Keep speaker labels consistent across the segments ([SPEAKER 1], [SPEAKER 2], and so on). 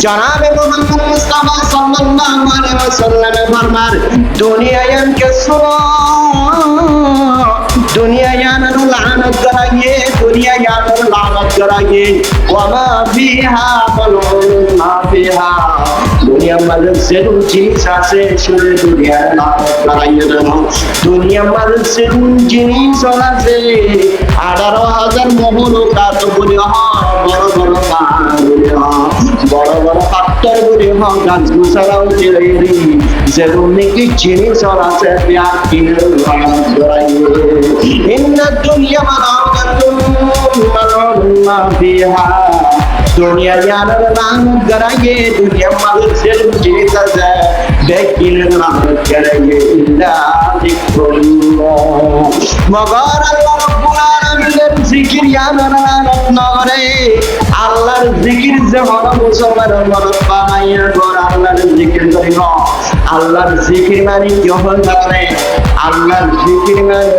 [SPEAKER 1] জনাবে মুহাম্মদ মুস্তাফা সাল্লাল্লাহু আলাইহি ওয়াসাল্লাম ফরমান দুনিয়ায়ান কে সুনো दुनिया यानर लानत कराइए दुनिया यानर लानत कराइए वमा बिहा वमा बिहा दुनिया मदद से जिनिस আছে শুনে দুনিয়া লানত कराइए না দুনিয়া মদদ से জিনিস আছে 18000 মহলকাত বলি বড় বড় বলি বড় বড় পাত্তর বলি গাছ গুছারাও চেরি যেরুনি কি জিনিস আছে প্যার কিনে লানত कराइए إن الدنيا ملعونة ملعون ما فيها दुनिया यानर लानत कराइए दुनिया मदद से जीत है लेकिन लानत कराइए इल्ला जिक्रुल्लाह मगर अल्लाह रब्बुल आलमीन जिकिर यानर लानत न करे আল্লাহর জিকির যে মন মুসলমানের মন বানাইয়া গর আল্লাহর জিকির করিব আল্লাহর জিকির মানে কি হবে আল্লাহর জিকির মানে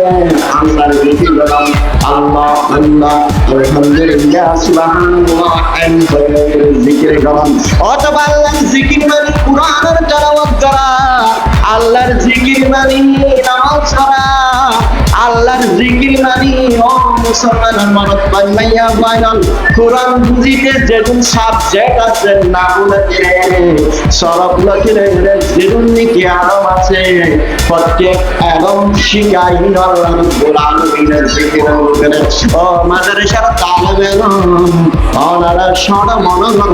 [SPEAKER 1] আল্লাহর জিকির করো আল্লাহ আল্লাহ আলহামদুলিল্লাহ সুবহানাল্লাহ জিকির করো অথবা আল্লাহর জিকির মানে কুরআনের তেলাওয়াত করা আল্লাহর জিকির মানে নামাজ পড়া আল্লাহর জিকির মানে ও মুসলমানের মন বানাইয়া বাইনাল কুরআন বুঝিতে যেগুন সাবজেক্ট আছে না বলতে সরব লখিলে যেগুন কি আরাম আছে প্রত্যেক একদম শিখাই আল্লাহ রাব্বুল আলামিনের জিকির করে ও মাদ্রাসার তালেবে ওনারা শোনা মনোনগর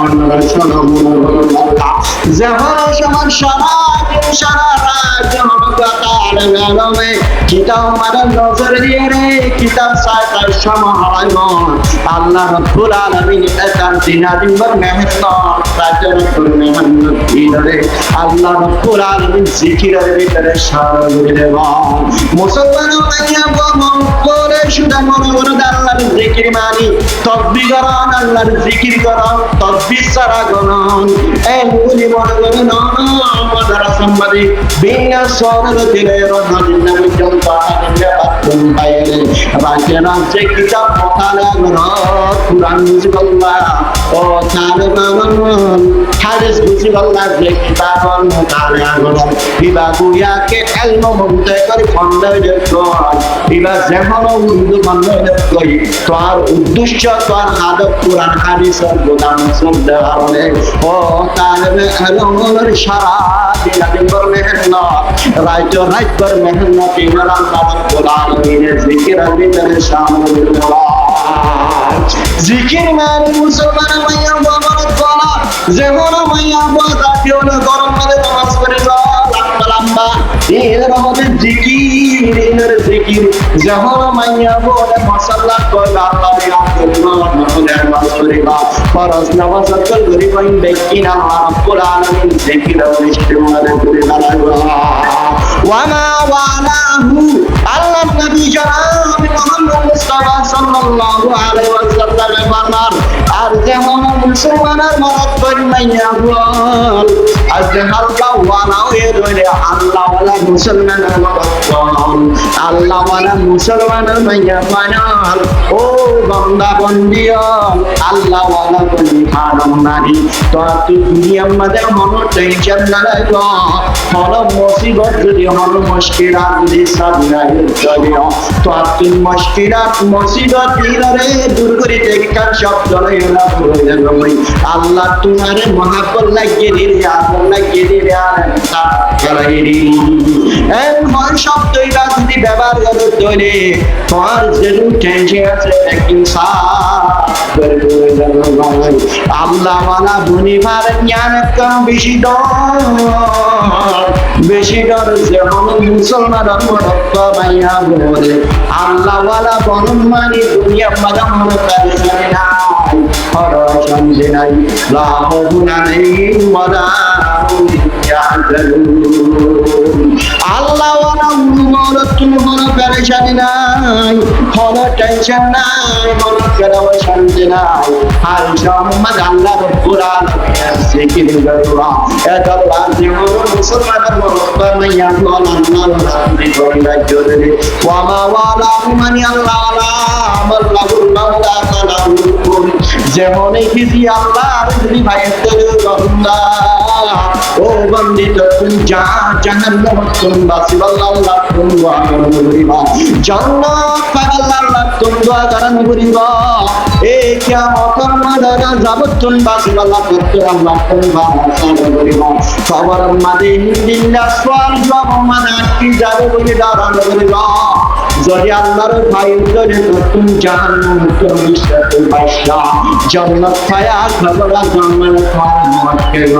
[SPEAKER 1] ওনারা শোনা মনোনগর যেমন সমান সারা রাত তালেবে কিতাব মারার নজর দিয়ে রে কিতাব সাইতার সময় আল্লাহ রাব্বুল আলামিন একান দিনাদিন বর মেহনত রাজর করে মেহনত দিলে আল্লাহ রাব্বুল আলামিন জিকিরের ভিতরে সারা দেওয়া মুসলমান মাইয়া বমন করে শুধু মনে করে আল্লাহর জিকির মানি তাসবিহ করেন আল্লাহর জিকির করেন তাসবিহ সারা গণন এই গুলি মনে করে না আমাদের সম্বন্ধে বিনা সরল দিলে রহমানের নামে জন্ম পাওয়া বাইরে রাজেরা যে কিতাব মতালা কুরআন বুঝিবাল্লাহ ও তালেবান হাদিস বুঝিবাল্লাহ যে কিতাব মতালা বিভাগুয়াকে ইলম মন্তে করে খন্ডে দেখো বিভা যেমন উর্দু খন্ডে দেখো তোর উদ্দেশ্য তোর আদব কুরআন হাদিসের গোদাম শব্দ হারনে ও তালেবে ইলমের সারা দিন বর মেহনত রাইত বর মেহনত ইমাম আল্লাহ রাব্বুল আলামিনের জিকিরের ভিতরে শামিল হওয়া জিকির মানে মুসলমান মাইয়া বাবার কলা যেমন মাইয়া বাবা কেউ না গরম মানে নামাজ পড়ে লম্বা লম্বা এর আমাদের জিকির যেমন মাইয়া বলে মাশাআল্লাহ কয় আল্লাহ আল্লাহ নামাজ পড়ে ফরজ নামাজ করি কই ব্যক্তি না রাব্বুল আলামিন জিকির ইস্তেমাল করে দাঁড়ায় ওয়ামা ওয়ালাহু আল্লাহ নবী জনাব মুহাম্মদ মুস্তাফা সাল্লাল্লাহু আলাইহি ওয়াসাল্লাম ফরমান আর যেমন মুসলমানের মত কইমাইয়া বল আজ আল্লাহ ওয়ালাও এ রইলে আল্লাহ ওয়ালা মুসলমানের মত আল্লাহ ওয়ালা মুসলমানের মাইয়া বানাল ও বান্দা বন্দিয়া আল্লাহ ওয়ালা বলি হারাম নাহি তো তুই দুনিয়ার মধ্যে মন টেনশন না লাগো হল মুসিবত যদি হল মুশকিলাত যদি সামনে চলে তো তুই মুশকিলাত মুসিবত দিলরে দূর করে দেখকার শব্দ লইলা বলে আল্লাহ তোমারে মহাপল লাগিয়ে দিলে আগুন লাগিয়ে দিলে আর তা করাইরি এই মন শব্দটা যদি ব্যবহার করো তৈরি তোমার যে টেনশন আছে একদিন আল্লাহ ওয়ালা বুনিবার জ্ঞান কম বেশি ডর যেমন মুসলমান মাইয়া বলে আল্লাহ ওয়ালা বনম মানি দুনিয়া মাদা মন করে নাই হর সঞ্জে নাই লাভ গুনাই ওয়ালা আল্লাহ ওয়ালা মন তুমি মন পেরেশানি নাই হর টেনশন নাই মন করে শান্তি নাই আর সম্মান আল্লাহ রাব্বুল আলামিন জিকির করবা এত লাজি মুসলমানের মত মাইয়া বল আল্লাহ রাব্বুল আলামিন ওয়ামা ওয়ালা মানি আল্লাহ যেমন হিজি আল্লাহর যদি ভাইয়ের বান্দা ও বন্দিত তুই যা জাহান্নাম তুম বাসিব আল্লাহ তুম ওয়া জান্নাত পাগল আল্লাহ তুম ওয়া গারান করিবা এই কিয়ামতের ময়দানে যাবতুন বাসিব আল্লাহ তুম আল্লাহ তুম ওয়া গারান করিবা খবর মাদে হিন্দিল্লা সওয়াল জবাব মানে কি যাবে বলে দাঁড়ান করিবা যদি আল্লাহর ভাই যদি তুমি জাহান্নাম তুমি বিশ্বাসের বাইশা জান্নাত পায়া খবর জান্নাত পাওয়া কেন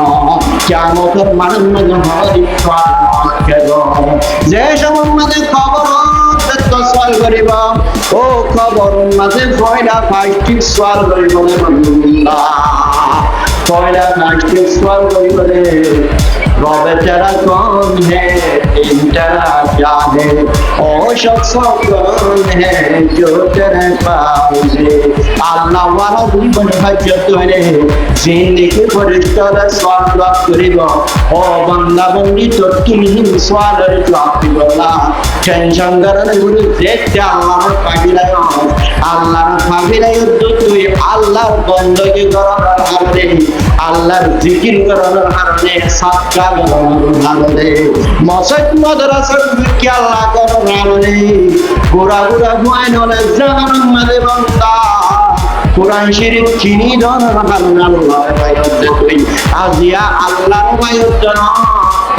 [SPEAKER 1] কিয়ামতের মানব হরি পাওয়া কেন যে সম্বন্ধে খবর তো সওয়াল করিব ও খবর মাঝে কয়টা ফাইটি সওয়াল করিব আল্লাহ কয়টা ফাইটি সওয়াল করিব রে रब तेरा कौन है इन तेरा क्या है ओ शख्स कौन है जो तेरे पास है अल्लाह वाला जीवन हजत है जिंदगी फरिश्ता सवाल करिब ओ बंदा बंदी तो तुम्ही सवाल जवाब दिबला टेंशन करन गुरु देखते আল্লাহর পাগিলাই তো তুই আল্লাহর বندگی করার কারণে আল্লাহর জিকির করার কারণে সাতকা ভালোরে মসজিদ মাদ্রাসা কি আল্লাহ করার কারণে গোরা গোরা ভয় নলে জাহান্নাম মাঝে বান্দা কোরআন শরীফ চিনি দনের কারণে আল্লাহর বায়ত তুই আজিয়া আল্লাহর বায়ত না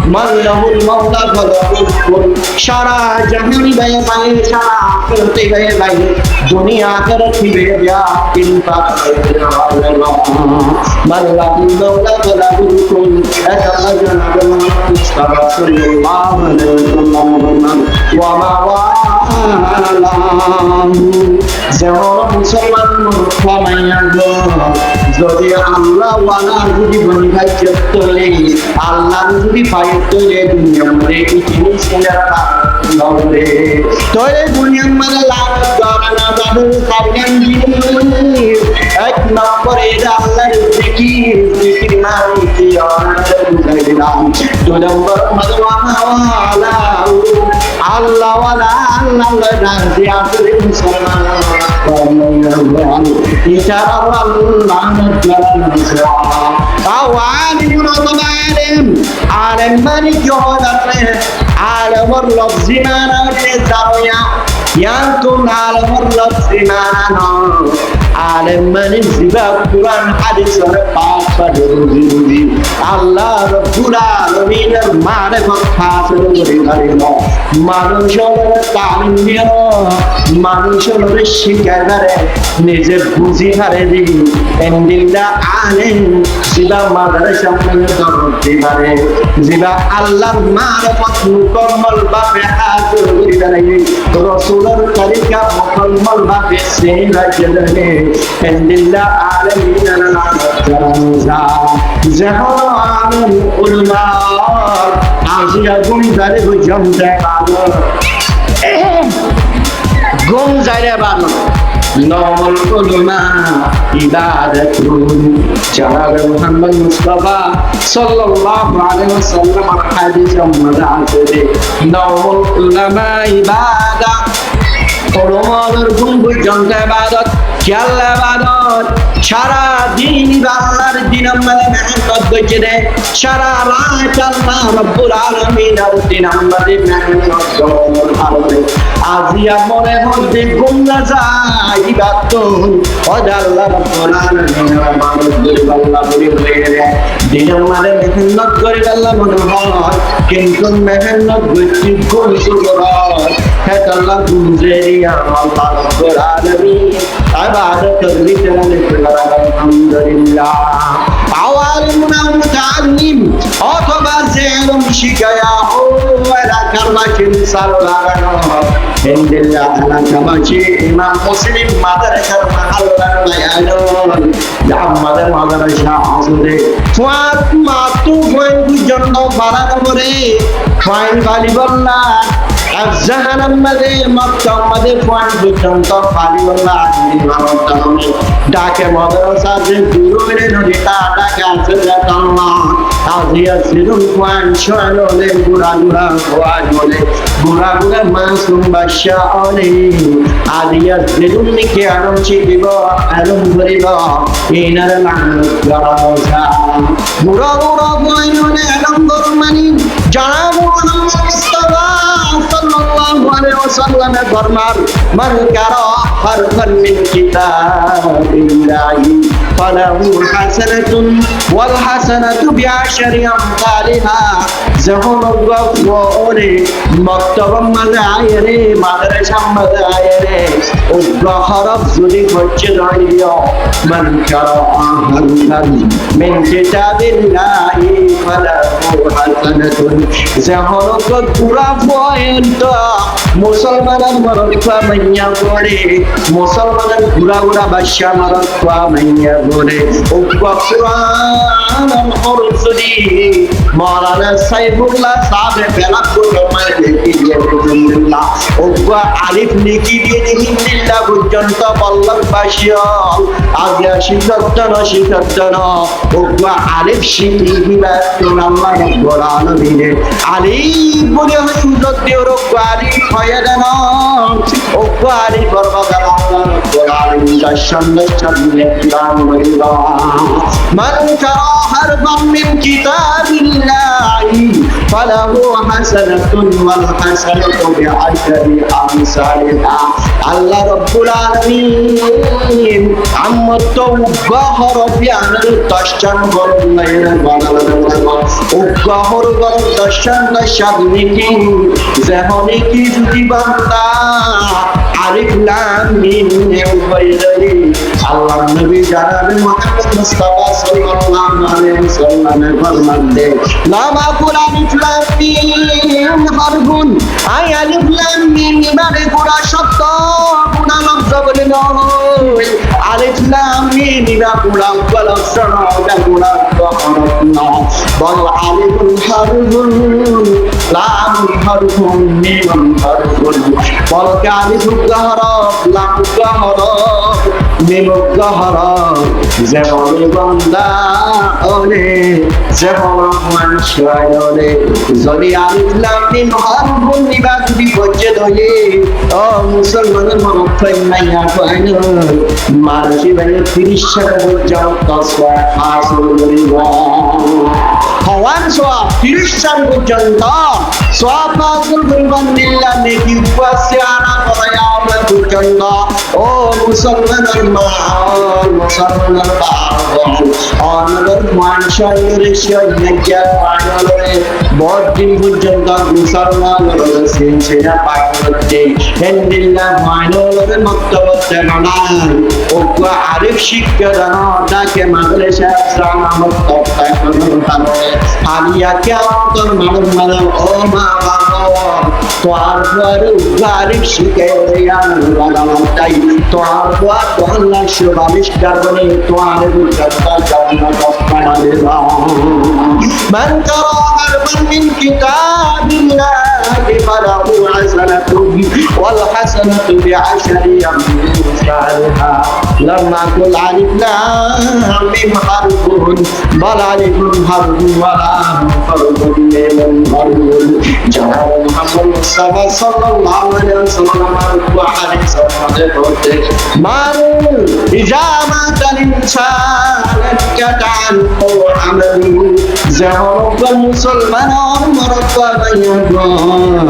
[SPEAKER 1] মাল্লাহুল মাওলা ফলাকুল সারা জাহানি বায়ে বায়ে সারা আখিরাতে বায়ে বায়ে দুনিয়া আখিরাতে বায়ে বিয়া কিনতা মাল্লাহুল মাওলা ফলাকুল আল্লাহ জানাবু মুস্তাফা সাল্লাল্লাহু আলাইহি ওয়াসাল্লাম ওয়া মা যেমন মুসলমান ক্ষমাইয়া যদি আল্লাহ ওয়ালা যদি বনিভাই চলে আল্লাহ যদি পাই তোলে দুনিয়া মরে কি জিনিস কিনা নরে তোরে দুনিয়া মানে লাভ করা না যাবে কারণ জিনিস এক নম্বরে আল্লাহর জিকির জিকির না কি বুঝাই দিলাম দুই নম্বর মাদওয়ালা আল্লাহ ওয়ালা আল্লাহ রাজি আসলে মুসলমান এটা আল্লাহ লানত করা আওয়ালিম রতবালিম আলেম মানে কি হয় আলমর লফজি মানা জারিয়া ইয়ান্তুম আলমর লফজি মানা আলেম মানে জিবা কুরআন হাদিসের পাঠ পড়ে বুঝি আল্লাহ রাব্বুল আলামিনের মারিফত হাসিল করে মানুষের তালিম দিয়ে মানুষের শিক্ষা করে নিজে বুঝি হারে দি এন্ডিল্লা আলেম জিবা মাদ্রাসা মানে করতে পারে জিবা আল্লাহর মারিফত মুকম্মল ভাবে হাসিল করে দেয় রাসূলের তরিকা মুকম্মল ভাবে সেরা করে এন্ডিল্লা আলেমিনা নামাজা জাহান আলম উলমা আজিয়া গুম জারে বুঝম জানো গুম জারে বানো নমল উলমা ইবাদাতুন জানাব মুহাম্মদ মুস্তাফা সাল্লাল্লাহু আলাইহি ওয়াসাল্লাম হাদিস মজা আছে নমল উলমা ইবাদা উলমাদের গুম বুঝম ইবাদত খেয়াল্লা বাদত সারা দিন আল্লাহর দিন আমাদের মেহনত করছে রে সারা রাত আল্লাহ রাব্বুল আলামিনের দিন আমাদের মেহনত করে আজিয়া মনে মধ্যে গুমরা যায় ইবাদত আল্লাহ রাব্বুল আলামিনের মানুষদের আল্লাহ বলে দিন আমাদের মেহনত করে আল্লাহ মনে হয় কিন্তু মেহনত করতে কোন সুবহান হে আল্লাহ গুজরিয়া আল্লাহ রাব্বুল আলামিন عبادة الرجال الحمد لله عوالمنا متعلم أطبع زينهم شكاياه ولا كرمك سلطانا عند الله أنا كماشي إمام مسلم مدرسة محل بيانون محمد مدرسة عصده فات ما توفين بجنة فلا نمري فاين غالب الله জাহান্নাম মাঝে মক্কা মাঝে পয়েন্ট পর্যন্ত খালিউল্লাহ ডাকে মাদ্রাসা যে গুরু মেরে নদীটা ডাকে আছে আল্লাহ আজিয়া সিরুন কোয়ান শয়লে গুড়া গুড়া হওয়া জলে গুড়া গুড়া মাসুম বাদশা অলে আজিয়া সিরুন নিকে আরম চিকিব আরম ভরিব ইনার লাঙ্গ গরজা গুড়া গুড়া বইনলে আরম গরমানি জানা মুহাম্মদ মুস্তাফা সাল্লাল্লাহু আলাইহি ওয়াসাল্লামের ফরমান মান কারা হারফান মিন কিতাবিল্লাহি ফালাহু হাসানাতুন ওয়াল হাসানাতু বিআশরি আমসালিহা যখন গফরে মক্তবা মাদায়রে মাদ্রাসা মাদায়রে উগ্রহরব যদি হচ্ছে রইও মান কারা হারফান মিন কিতাবিল্লাহি ফালাহু হাসানাতুন যখন পুরা পয়েন্ট মুসলমানের মরক্কা মাইয়া পড়ে মুসলমানের ঘুরা ঘুরা বাদশা মরক্কা মাইয়া পড়ে উগ্র কুরআন হরসুদি মাওলানা সাইফুল্লাহ সাহেব বেলাকুর রহমান লিখি দিয়ে আলহামদুলিল্লাহ উগ্র আলিফ লিখি দিয়ে আলহামদুলিল্লাহ পর্যন্ত বল্লভ বাসিয়াল আগে শিক্ষার্থন উগ্র আলিফ শিখিবা আল্লাহ রব্বুল আলামিন আলিফ বলে সুযোগ দিয়ে উগ্র আলিফ হয়ে দেন উগ্র আলিফ বরবাদার আল্লাহ রব্বুল আলামিন দর্শন ইসলাম বলিবা মান কারা হারফান মিন কিতাবিল্লাহি ফালাহু হাসানাতুন ওয়াল হাসানাতু বিআশরি আমসালিহা আল্লাহ রব্বুল আলামিন আমত উগ্রহর বিয়ানের দর্শন বললেন উগ্রহর দর্শন সাধনীতি যেমনি কি যদি বান্দা আলিফ লাম মিম বাইরে আল্লাহ নবী জানাবেন মুহাম্মদ মুস্তাফা সাল্লাল্লাহু আলাইহি ওয়াসাল্লামের ফরমান দে লামা কুল আলিফ লাম মিম হারফুন আই আলিফ লাম মিম মানে পুরা শব্দ পুরা লফজ বলে নয় আলিফ লাম মিম না পুরা লফজ নয় পুরা বল আলিফুল হারফুন লাম হারফুন মিম হারফুন বল আলিফুল হরফ লাম হরফ মিম হরফ যেমন বান্দা ওরে যেমন মানুষ ওরে যদি আলিফ লাম মিম হারফুন নিবা যদি বজ্জে ধরে ও মুসলমানের মরফাই মাইয়া কইন মারজি ভাই 30 টাকা পর্যন্ত সওয়াব হাসিল করিব হওয়ান সওয়াব 30 টাকা পর্যন্ত সওয়াব হাসিল করিব নিল্লাহ নেকি উপসে আনা করায়া আমরা পর্যন্ত ও মুসলমানের মা মুসলমানের বাবা অনর মানুষের শিয়া পায়লরে বড়দিন পর্যন্ত মুসলমানের সিনসিনা পায়লতে হেন্দিল্লাহ মাইনলরে মক্তবতে বানাই ও আরিফ শিক্ষা জানা ডাকে মাদ্রাসা সানা মক্তবতে বানাই আলিয়া কে আমতর মানব ও মা বাবা তোর পর আরিফ শিখে রিয়ান বানাই তোর পর তোলা শুভাবিষ্কার বনে তোর বুঝতা জান্নাত বানালে মান কারা হারফান মিন কিতাবিল্লাহি ফালাহু হাসানাতুন ওয়াল হাসানাতু বিআশরি আমসালিহা লাম্মা কুল আলিফ লাম মিম হারফুন বাল আলিফুন হারফুন ওয়া লাম হারফুন মিম হারফুন জানা মুহাম্মদ মুস্তাফা সাল্লাল্লাহু আলাইহি ওয়াসাল্লাম ওয়া হাদিস বলতে মান ইজামাতাল ইনসান কাতান ও আমালু যেমন মুসলমান মরক্কা বাইয়ান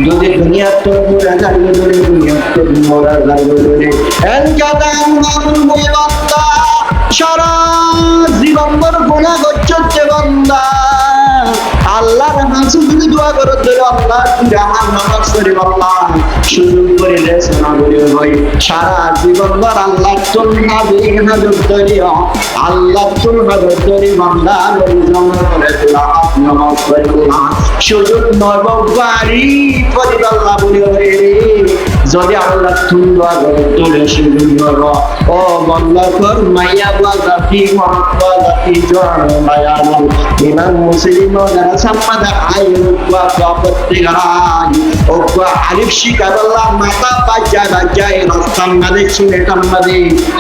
[SPEAKER 1] যদি দুনিয়া তো পুরা জানি ধরে দুনিয়া তো মোরা জানি ধরে এন কাতান আমল মুবাত্তা সারা জীবন ভর গুনাহ করতে বান্দা আল্লাহর রাসূল যদি দোয়া করে দিলে আল্লাহ জাহান নামাজ পড়ে আল্লাহ সুযোগ করে দেন না বলে ভাই সারা জীবন ভর আল্লাহ তুলনা বিহাজত করিও আল্লাহ তুলনা করি বান্দা রমজান করে তোলা নামাজ পড়ে না সুযোগ নয় বাড়ি পড়ে আল্লাহ বলে রে যদি আল্লাহ তুলবা তোলে সুন্দর ও বল্লভর মাইয়া বাজাতি মহাবাজাতি জড়ায়াল ইমাম মুসলিম যারা সাম্মাদা আইন ওয়া প্রত্যেকাই ও আলিফ শিকাবাল্লাহ মাথা বাজা বাজায় রাস্তার মাঝে চুলেটার মাঝে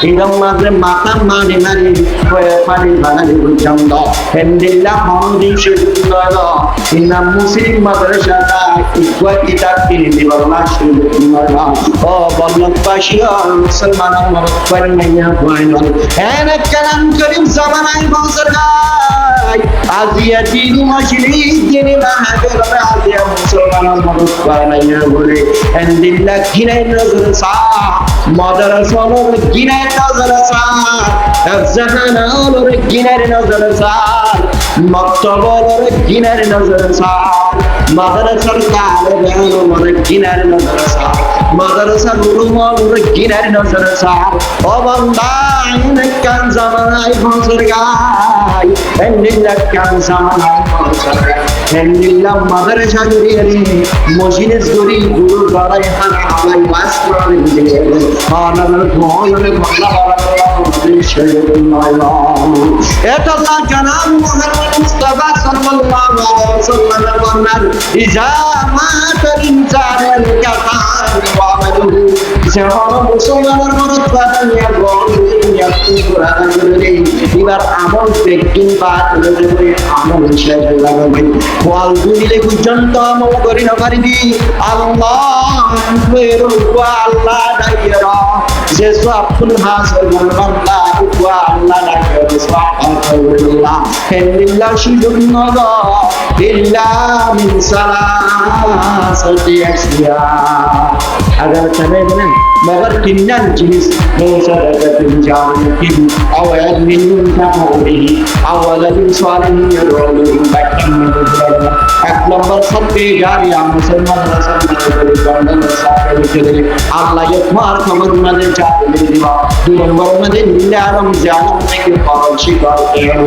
[SPEAKER 1] ইদম মাঝে মাথা মানে মানে পানি বানালি বুঝামদ হেন্দিল্লাহ হামদি সুন্দর ইমাম মুসলিম মাদ্রাসাটা ইকওয়া কিতাব কিনে দিবাল্লাহ সুন্দর ও বল্লভবাসী মুসলমান মরদ পাইয়া কইল এনে কালাম করিম জামানায় বছর গায় আজিয়া দিন মজলিস দিন মাহফিল আজিয়া মুসলমান মরদ পাইয়া বলে হেন্দিল্লাহ কিনে নজর সা মাদ্রাসার কিনে নজর সা জাহানার কিনে নজর সা মক্তবর কিনে নজর সা মাদ্রাসার তালেবের কিনে নজর সা মাদ্রাসার উলুমার কিনে নজর সা ও বান্দা কান জামানায় বছর গায় হেন্দিল্লাহ কান জামানায় বছর গায় হেন্দিল্লাহ মাদ্রাসা জড়িয়ে মসজিদ গড়ি গুরু গড়াই হান আলাই ওয়াজ করে দিয়ে আনার ভয়নে বাংলা এটা আল্লাহ জনাব মুহাম্মদ মুস্তাফা সাল্লাল্লাহু আলাইহি ওয়াসাল্লামের বর্ণনা ইজা মাতাল ইনসানুল কাফার ওয়া আমালুহু যেমন মুসলমানের মরদ বানিয়া গড়িয়া কুরআন করে এবার আমল পেকিং বাদ করে আমল শেষ লাগাবে ওয়াল দুনিলে পর্যন্ত আমল করি না পারিবি আল্লাহ মেরু আল্লাহ দাইরা যে সবুল হাসর বান্দা ওয়া আল্লাহ দাইরা সুবহানাল্লাহ হেল্লাহ শিদুন্নগ ইল্লা মিন সালাসাতি আসিয়া अगर चले ना मगर किन्नन जिनिस मुसरकतिन जानिकिन अवल मिन जामोरी अवल बिन स्वालिन यरोलुन बैठन में गुजरा एक नंबर सबके जारिया मुसलमान रसूल के बंदन सारे चले अल्लाह ये मार खबर मदे जाने दिवा दो नंबर मदे नीलारम जानम के पावशी करते हैं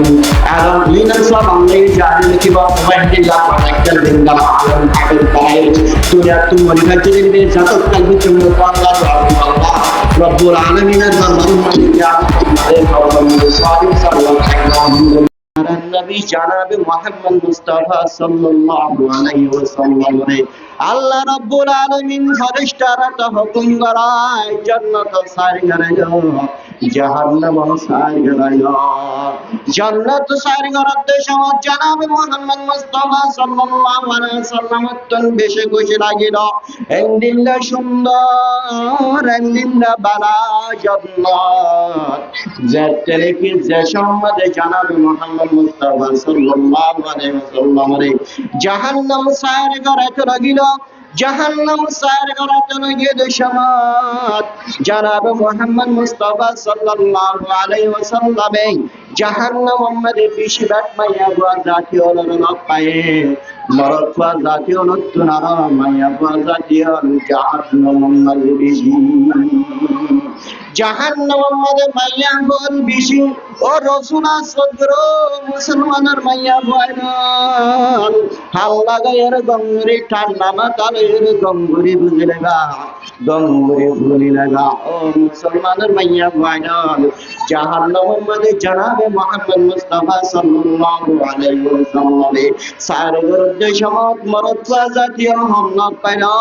[SPEAKER 1] अगर लीनर सब हमने जाने की बात वही ला पकड़ देंगे आलम आकर पाए दुनिया तुम मलिका चले जातो कल्बी तुम अल्लाह अल्लाह रब्बुल आलमीन नबी जनाब मोहम्मद मुस्तफा सल्लल्लाहु अलैहि वसल्लम ने अल्लाह रब्बुल आलमीन फरिश्तारा तो हुकुम कराय जन्नत सार करायो जहन्नम सार करायो जन्नत सार करते समय जनाब मोहम्मद मुस्तफा सल्लल्लाहु अलैहि वसल्लम तन बेशे खुशी লাগিল এন্দিল্লা সুন্দর এন্দিল্লা বালা জান্নাত যেতে কি যে সম্মদে জনাব মোহাম্মদ মুস্তাফা সাল্লাল্লাহু আলাইহি ওয়াসাল্লাম রে জাহান্নাম সার করতে লাগিল জাহান্নাম সার করতে লাগিল সমাত জনাব মোহাম্মদ মুস্তাফা সাল্লাল্লাহু আলাইহি ওয়াসাল্লামে জাহান্নাম মধ্যে বেশিরভাগ মাইয়া জাতীয় লোক পায় মরফা জাতীয় নতুনারা মাইয়া জাতীয় জাহান্নাম মধ্যে বেশি জাহান্নাম মধ্যে মাইয়া বল বেশি ও রাসূল সদর মুসলমানের মাইয়া বয়ন হাল্লা গায়ের গঙ্গরি ঠান্ডা মাতালের গঙ্গরি বুঝে লাগা গঙ্গরি ভুলি লাগা ও মুসলমানের মাইয়া বয়ন জাহান্নাম মধ্যে জনাবে মুহাম্মদ মুস্তাফা সাল্লাল্লাহু আলাইহি ওয়াসাল্লাম সারে গরদে সমাত মরফা জাতীয় হামলা পায়না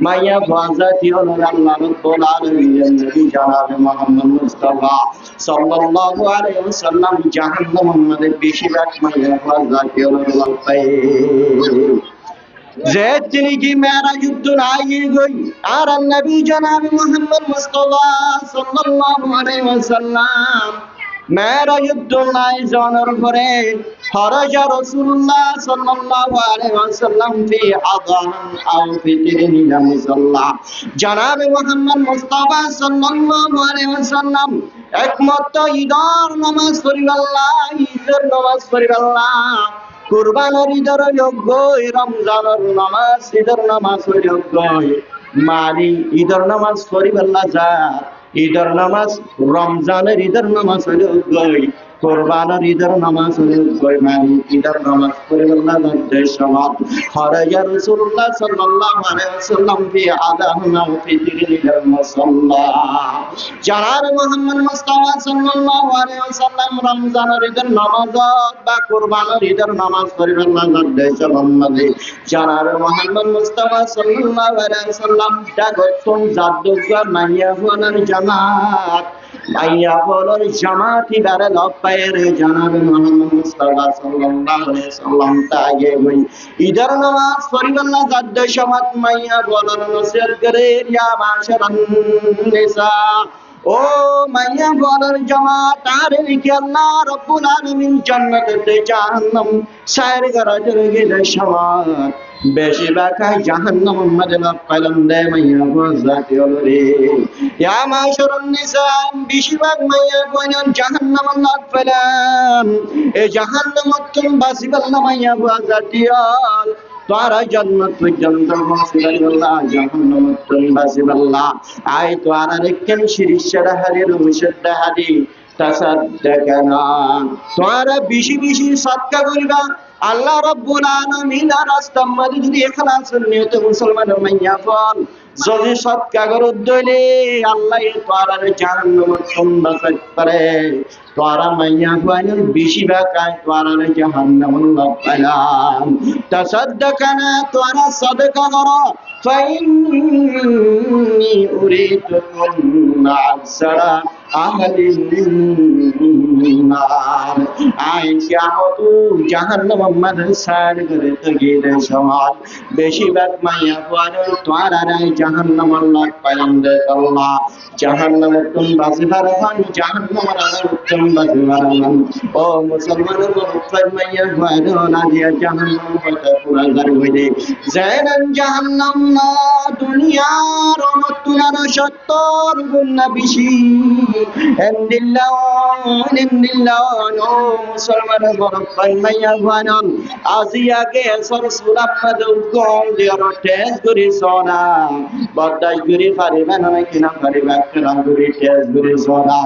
[SPEAKER 1] মাইয়া জাতীয় আল্লাহ রাব্বুল আলামিন নবী জনাবে মুহাম্মদ মুস্তাফা সাল্লাল্লাহু আলাইহি ওয়াসাল্লাম জাহান্নাম মধ্যে বেশিরভাগ মাইয়া জাতীয় লোক পায় যে তিনি কি মেরাজ দুনিয়ায় গই আর নবী জনাবে মুহাম্মদ মুস্তাফা সাল্লাল্লাহু আলাইহি ওয়াসাল্লাম মেরাজ দুনিয়ায় জানার পরে খরাজা রাসূলুল্লাহ সাল্লাল্লাহু আলাইহি ওয়াসাল্লাম ফি আযান আও ফিতরিন ইলা মুসাল্লা জনাবে মুহাম্মদ মুস্তাফা সাল্লাল্লাহু আলাইহি ওয়াসাল্লাম একমাত্র ঈদের নামাজ পড়িবাল্লাহ ঈদের নামাজ পড়িবাল্লাহ কুরবানের ঈদের যোগ্য রমজানের নামাজ ঈদের নামাজ যোগ্য মানি ঈদের নামাজ পড়িবাল্লাহ যা ঈদের নামাজ রমজানের ঈদের নামাজ যোগ্য কোরবানের ঈদের নামাজ কোরবানি ঈদের নামাজ পড়িবাল্লাহ যাদের সমাজ খরাজা রাসূলুল্লাহ সাল্লাল্লাহু আলাইহি ওয়াসাল্লাম ফি আযানা ফি দিনিল মুসাল্লা জানার মুহাম্মদ মুস্তাফা সাল্লাল্লাহু আলাইহি ওয়াসাল্লাম রমজানের ঈদের নামাজ বা কোরবানের ঈদের নামাজ পড়িবাল্লাহ যাদের সমাজ জানার মুহাম্মদ মুস্তাফা সাল্লাল্লাহু আলাইহি ওয়াসাল্লাম ডাকতন জাদুঘর মাইয়া হওয়ার জামাত মাইয়া হওয়ার জামাতি দ্বারা লপায়ের জানার মুহাম্মদ মুস্তাফা সাল্লাল্লাহু আলাইহি ওয়াসাল্লাম তায়ে হই ঈদের নামাজ পড়িবাল্লাহ যাদের সমাজ মাইয়া হওয়ার নসিহত করে ইয়া মাশারান নিসা ও মাইয়া বলার জামাত আর কি আল্লাহ রাব্বুল আলামিন জান্নাতে জাহান্নাম সাইর গরাজের গেলে সমাজ বেশি বাকায় জাহান্নাম মধ্যে লাভ পাইলাম দে মাইয়া বজাতি ওরে ইয়া মাশারুন নিসা বেশিরভাগ মাইয়া বয়ন জাহান্নাম লাভ পাইলাম এই জাহান্নাম তুম বাসিবাল্লাহ মাইয়া বজাতি তোরা জান্নাত পর্যন্ত পৌঁছাইবাল্লাহ জাহান্নাম তুম বাসিবাল্লাহ আই তোরা রেখেন শিরিশরা হারির মুশাদ্দা হাদি তাসাদ্দাকানা তোরা বেশি বেশি সাদকা করিবা আল্লাহ রাব্বুল আলামিন রাস্তার মধ্যে যদি ইখলাস নিয়তে মুসলমানের মাইয়া ফল যদি সাদকা করত দইলে আল্লাহ তোরা জাহান্নাম তুম বাঁচাই পারে তোরা মাইয়া ফাইনাল বেশি বাকায় তোরা জাহান্নাম লাভ পাইলাম তাসাদ্দাকানা তোরা সাদকা করো ফাইন্নি উরিতুকুম আকসারা আহলিন নার আই কিয়ামত জাহান্নাম মধ্যে সার করে তো গেলে সমাজ বেশিরভাগ মাইয়া ফাইনাল তোরা জাহান্নাম লাভ পাইলাম দে আল্লাহ জাহান্নাম তুম বাসিবার হন জাহান্নাম তুম বাসিবার হন ও মুসলমানের মুফাদ মাইয়া ফাইনাল না দিয়া জাহান্নাম হতে পুরা গার হইলে জানান জাহান্নাম না দুনিয়ার তুলার 70 গুণ বেশি ইন্দিল্লাহ ও মুসলমানের মুফাদ মাইয়া ফাইনাল আজিয়াকে সরসুলাম মদউ কোন দিয়ার টেস করি সোনা বদাই করি পারিবা না কিনা পারিবা কেরাম করি টেস করি সোনা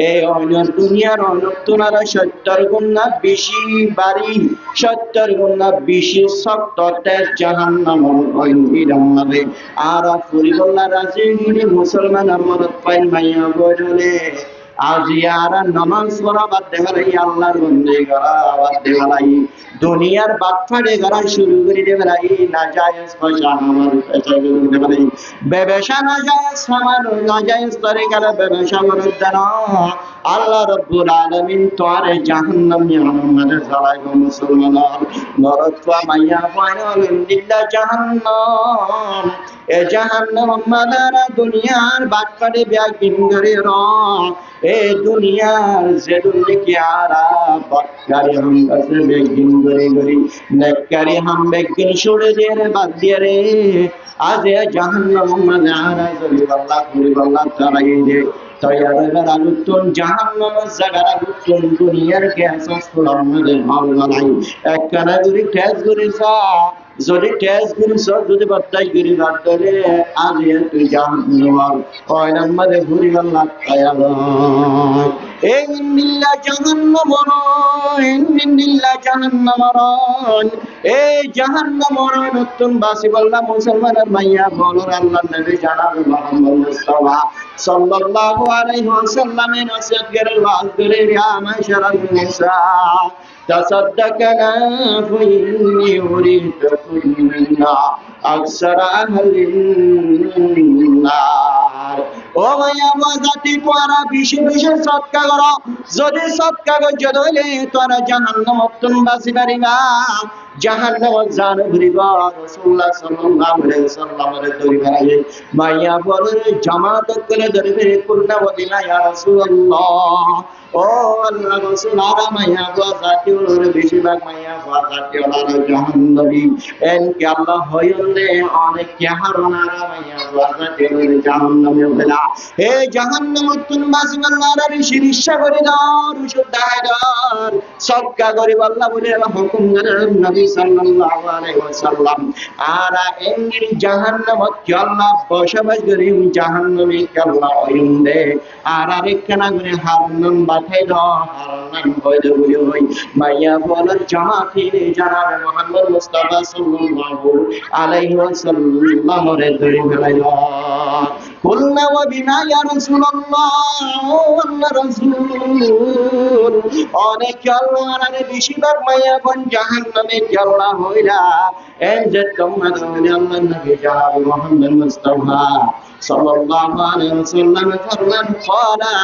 [SPEAKER 1] এই অন্য দুনিয়ার তুলার 70 গুণ বেশি বাড়ি 70 গুণ বেশি শক্ত টেস জাহান্নাম ওই আর পরিবল্লা রাজগিরি মুসলমান আমরত পাইল মাইয়া বলে আজিয়ার নামাজ পড়া বাদ দেখালাই আল্লাহর বন্দী করা বাদ দেখালাই দুনিয়ার বাটফাড়ে করা শুরু করে দেবেলাই নাজায়েজ পয়সা আমার পয়সা করে দেবেলাই ব্যবসা নাজায়েজ আমার নাজায়েজ তরিকার ব্যবসা করে দেন আল্লাহ রাব্বুল আলামিন তোরে জাহান্নাম নিয়ামত জ্বালাই মুসলমান নরকওয়া মাইয়া ফাইনাল দিল্লা জাহান্নাম এ জাহান্নাম মাদারা দুনিয়ার বাটফাড়ে ব্যাগিন করে র এ দুনিয়ার জেদুল কিয়ারা বাটকারি হাম কাছে বেগিন গরি গরি নেককারি হাম বেগিন ছড়ে দে রে বাদ দিয়ে রে আজ এ জাহান্নাম মাদারা জলি আল্লাহ করি আল্লাহ তারাই দে তয়ারা আলুতুন জাহান্নাম জাগারা গুতুন দুনিয়ার কে আসাস কোরআন মধ্যে মাওলাই একখানা যদি টেস করিছা যদি টেস করিছ যদি বাত্তাই গিরি বাদ করে আজ এ তুই জাহান্নাম ওই নাম্বারে ঘুরি আল্লাহ তায়ালা ইন্নিল্লা জাহান্নাম ইন্নিল্লা জাহান্নাম এই জাহান্নাম নতুন বাসি বললাম মুসলমানের মাইয়া বলর আল্লাহ নবী জানাব মুহাম্মদ মুস্তাফা সাল্লাল্লাহু আলাইহি ওয়াসাল্লামের নসিহত করে ওয়াজ করে ইয়া মাশারান নিসা তাসাদ্দাকানা ফাইন্নি উরিদুকুন্না আকসারা আহলিন নার ও মাইয়া বাজাতি তোরা বেশি বেশি সদকা করো যদি সদকা গজ্জত হইলে তোরা জাহান্নাম তুন বাসি পারিবা জাহান্নাম জান ভরিবা রাসূলুল্লাহ সাল্লাল্লাহু আলাইহি ওয়াসাল্লামের দরবারে মাইয়া বলে জামাত করে ধরবে কুল্লা ওয়াদিনা ইয়া রাসূলুল্লাহ ও আল্লাহ রাসূল আর মাইয়া বাজাতি ওর বেশিরভাগ মাইয়া বাজাতি ওর জাহান্নামী এন কি আল্লাহ হইলে অনেক হারানার মাইয়া বাজাতি ওর জাহান্নামে বলা হে জাহান্নাম তুন বাসি আল্লাহর শিরিশা করে দাও রুশুদ দাও সদকা করে আল্লাহ বলে হুকুম করে নবী সাল্লাল্লাহু আলাইহি ওয়াসাল্লাম আর এঙ্গির জাহান্নামত কি আল্লাহ বসবাস করি জাহান্নামে কি আল্লাহ ওইন্দে আর আরেকখানা করে হারাম বাথাই দ হারাম হইদ বলি হই মাইয়া বলার জামাতি জানাবে মুহাম্মদ মুস্তাফা সাল্লাল্লাহু আলাইহি ওয়াসাল্লাম রে ধরে ফেলাইল قلنا وبما يا رسول الله والله رسول অনেক আল্লাহর বেশিরভাগ মায়াবন জাহান্নামে জ্বালা হইলা এন যে তোমরা আল্লাহর নবী জনাব মুহাম্মদ মুস্তাফা সাল্লাল্লাহু আলাইহি ওয়াসাল্লাম ফরমান ক্বালা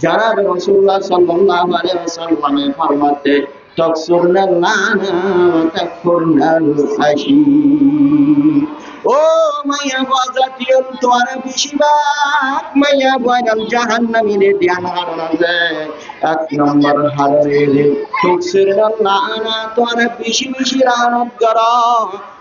[SPEAKER 1] জনাব রাসূলুল্লাহ সাল্লাল্লাহু আলাইহি ওয়াসাল্লাম ফরমাতে তকসুরনা লানা ওয়া তাকফুরনাল আশি ও মাইয়া বাজাতিও তোমার বেশিরভাগ মাইয়া বয়াল জাহান্নামীরে ধ্যান হারাবে এক নম্বর হারে তুকসিরনা লানা তোমার বেশি বেশি লানত করো